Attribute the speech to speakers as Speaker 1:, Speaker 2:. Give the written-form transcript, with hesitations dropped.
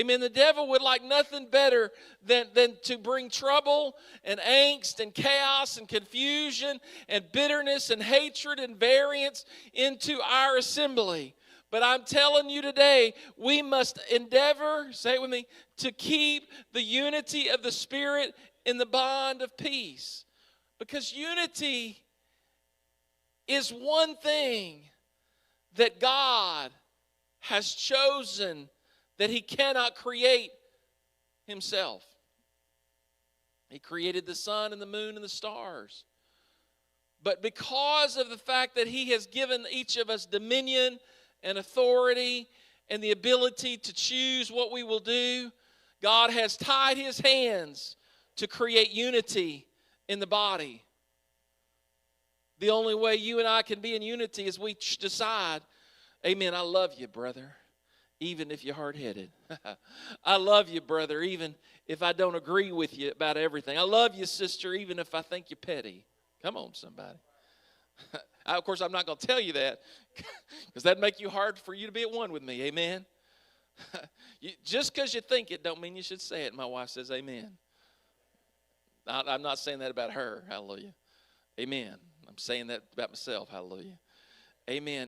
Speaker 1: Amen. The devil would like nothing better than to bring trouble and angst and chaos and confusion and bitterness and hatred and variance into our assembly. But I'm telling you today, we must endeavor, say it with me, to keep the unity of the Spirit in the bond of peace. Because unity is one thing that God has chosen that He cannot create Himself. He created the sun and the moon and the stars. But because of the fact that He has given each of us dominion and authority and the ability to choose what we will do, God has tied His hands to create unity in the body. The only way you and I can be in unity is we decide, amen, I love you, brother, even if you're hard-headed. I love you, brother, even if I don't agree with you about everything. I love you, sister, even if I think you're petty. Come on, somebody. Of course, I'm not going to tell you that because that'd make you hard for you to be at one with me. Amen. Just because you think it don't mean you should say it. My wife says amen. I'm not saying that about her. Hallelujah. Amen. I'm saying that about myself. Hallelujah. Amen.